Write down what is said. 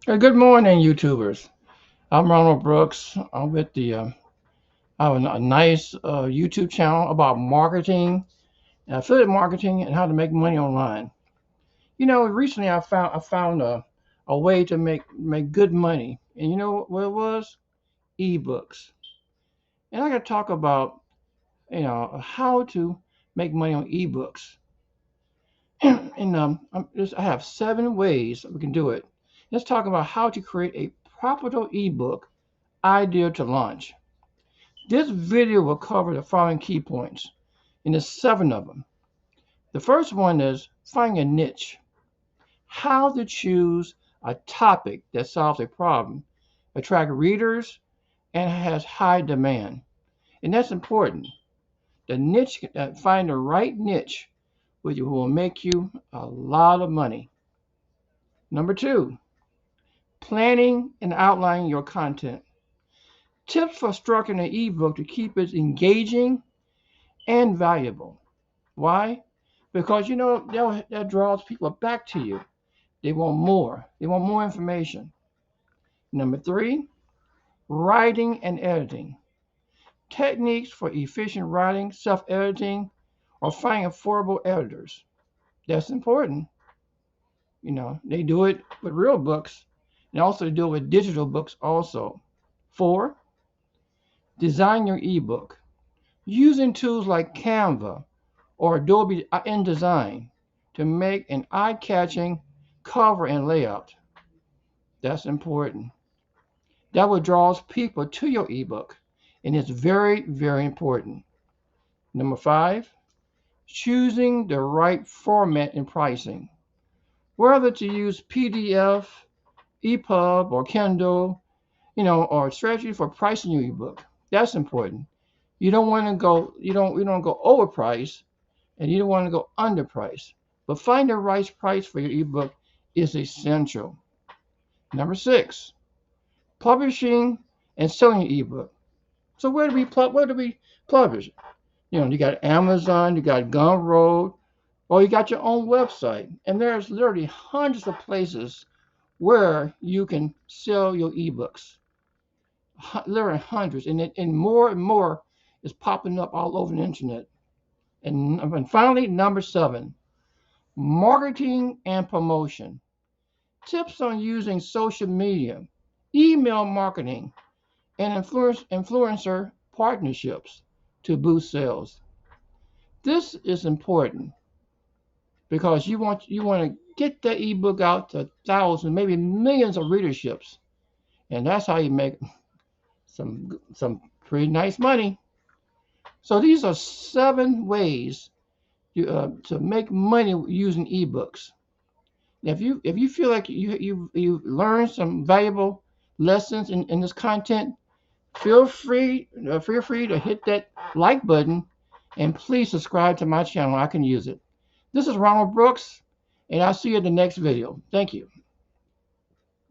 Good morning, YouTubers. I'm Ronald Brooks. I'm with I have a nice YouTube channel about marketing, affiliate marketing, and how to make money online. Recently I found a way to make good money, and you know what it was? Ebooks. And I got to talk about how to make money on ebooks. and I have 7 ways we can do it. Let's talk about how to create a profitable ebook ideal to launch. This video will cover the following key points, and there's 7 of them. The first one is find a niche. How to choose a topic that solves a problem, attract readers, and has high demand. And that's important. The niche, find the right niche, which will make you a lot of money. Number 2, planning and outlining your content. Tips for structuring an ebook to keep it engaging and valuable. Why? Because that draws people back to you. They want more. They want more information. Number 3, writing and editing. Techniques for efficient writing, self-editing, or finding affordable editors. That's important. They do it with real books, and also they do it with digital books also. 4, design your ebook. Using tools like Canva or Adobe InDesign to make an eye-catching cover and layout. That's important. That will draw people to your ebook, and it's very, very important. Number 5, choosing the right format and pricing. Whether to use PDF, EPUB, or Kindle, or strategy for pricing your ebook. That's important. You don't go overpriced, and you don't want to go underpriced. But find the right price for your ebook is essential. Number 6, publishing and selling your ebook. So where do we publish? You got Amazon, you got Gumroad, or you got your own website. And there's literally hundreds of places where you can sell your ebooks. Literally hundreds, and more is popping up all over the internet. And finally, number 7, marketing and promotion. Tips on using social media, email marketing, and influencer partnerships to boost sales. This is important because you want to get that ebook out to thousands, maybe millions of readerships, and that's how you make some pretty nice money. So these are 7 ways to make money using ebooks. If you feel like you learned some valuable lessons in this content, feel free to hit that like button, and please subscribe to my channel. I can use it. This is Ronald Brooks, and I'll see you in the next video. Thank you.